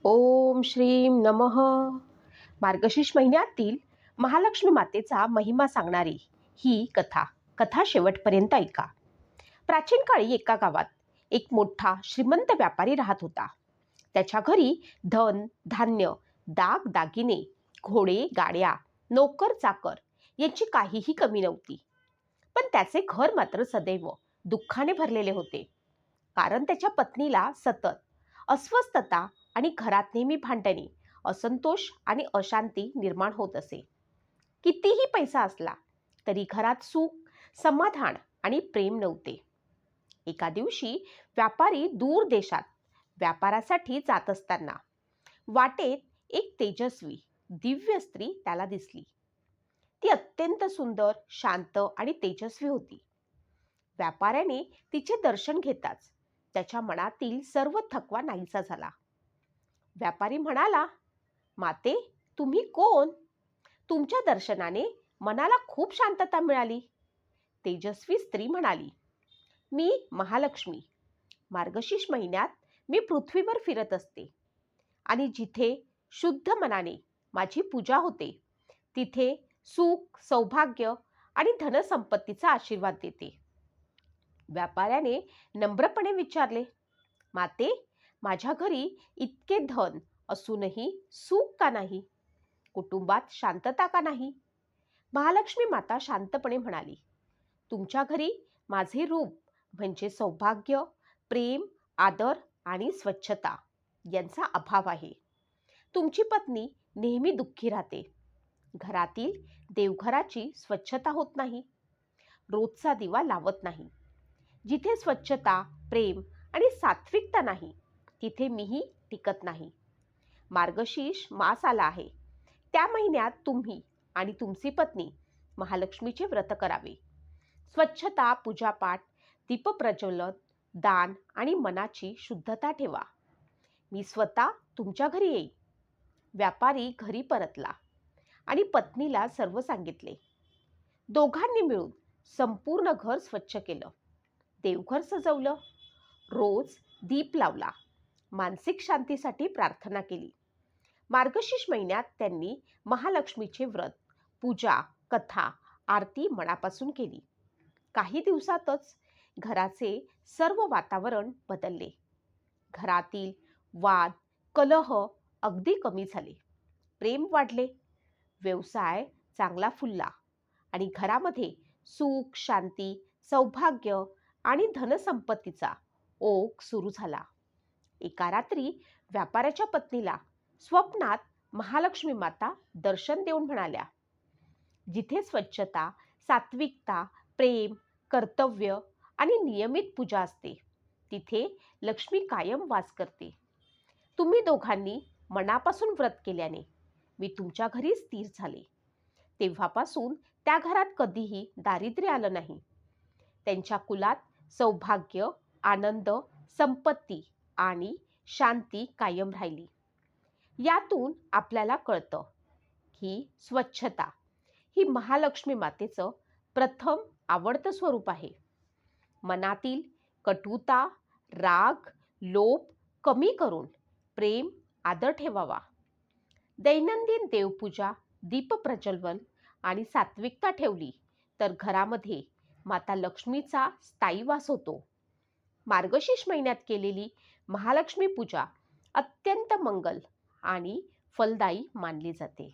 ओम श्रीं नमः. मार्गशीर्ष महिन्यातील महालक्ष्मी मातेचा महिमा सांगणारी ही कथा शेवटपर्यंत ऐका. प्राचीन काळी एका गावात एक मोठा श्रीमंत व्यापारी राहत होता. त्याच्या घरी धन धान्य, दागिने, घोडे, गाड्या, नोकर चाकर यांची काहीही कमी नव्हती. पण त्याचे घर मात्र सदैव दुःखाने भरलेले होते. कारण त्याच्या पत्नीला सतत अस्वस्थता आणि घरात नेहमी भांडणे, असंतोष आणि अशांती निर्माण होत असे. कितीही पैसा असला तरी घरात सुख, समाधान आणि प्रेम नव्हते. एका दिवशी व्यापारी दूर देशात व्यापारासाठी जात असताना वाटेत एक तेजस्वी दिव्य स्त्री त्याला दिसली. ती अत्यंत सुंदर, शांत आणि तेजस्वी होती. व्यापाऱ्याने तिचे दर्शन घेताच त्याच्या मनातील सर्व थकवा नाहीसा झाला. व्यापारी म्हणाला, माते, तुम्ही कोण? तुमच्या दर्शनाने मनाला खूप शांतता मिळाली. तेजस्वी स्त्री म्हणाली, मी महालक्ष्मी. मार्गशीर्ष महिन्यात मी पृथ्वीवर फिरत असते आणि जिथे शुद्ध मनाने माझी पूजा होते तिथे सुख, सौभाग्य आणि धनसंपत्तीचा आशीर्वाद देते. व्यापाऱ्याने नम्रपणे विचारले, माते, माझ्या घरी इतके धन असूनही सुख का नाही? कुटुंबात शांतता का नाही? महालक्ष्मी माता शांतपणे म्हणाली, तुमच्या घरी माझे रूप म्हणजे सौभाग्य, प्रेम, आदर आणि स्वच्छता यांचा अभाव आहे. तुमची पत्नी नेहमी दुःखी राहते. घरातील देवघराची स्वच्छता होत नाही. रोजचा दिवा लावत नाही. जिथे स्वच्छता, प्रेम आणि सात्विकता नाही तिथे मीही टिकत नाही. मार्गशीर्ष मास आला आहे. त्या महिन्यात तुम्ही आणि तुमची पत्नी महालक्ष्मीचे व्रत करावे. स्वच्छता, पूजापाठ, दीपप्रज्वलन, दान आणि मनाची शुद्धता ठेवा. मी स्वतः तुमच्या घरी येईल. व्यापारी घरी परतला आणि पत्नीला सर्व सांगितले. दोघांनी मिळून संपूर्ण घर स्वच्छ केलं, देवघर सजवलं, रोज दीप लावला, मानसिक शांतीसाठी प्रार्थना केली. मार्गशीर्ष महिन्यात त्यांनी महालक्ष्मीचे व्रत, पूजा, कथा, आरती मनापासून केली. काही दिवसातच घराचे सर्व वातावरण बदलले. घरातील वाद, कलह अगदी कमी झाले. प्रेम वाढले, व्यवसाय चांगला फुलला आणि घरामध्ये सुख, शांती, सौभाग्य आणि धनसंपत्तीचा ओघ सुरू झाला. एका रात्री व्यापाऱ्याच्या पत्नीला स्वप्नात महालक्ष्मी माता दर्शन देऊन म्हणाल्या, जिथे स्वच्छता, सात्विकता, प्रेम, कर्तव्य आणि नियमित पूजा असते तिथे लक्ष्मी कायम वास करते. तुम्ही दोघांनी मनापासून व्रत केल्याने मी तुमच्या घरी स्थिर झाले. तेव्हापासून त्या घरात कधीही दारिद्र्य आलं नाही. त्यांच्या कुलात सौभाग्य, आनंद, संपत्ती आणि शांती कायम राहिली. यातून आपल्याला कळतं की स्वच्छता ही महालक्ष्मी मातेचं प्रथम आवडतं स्वरूप आहे. मनातील कटुता, राग, लोभ कमी करून प्रेम, आदर ठेवावा. दैनंदिन देवपूजा, दीपप्रज्वलन आणि सात्विकता ठेवली तर घरामध्ये माता लक्ष्मीचा स्थायी वास होतो. मार्गशीर्ष महिन्यात केलेली महालक्ष्मी पूजा अत्यंत मंगल आणि फलदायी मानली जाते.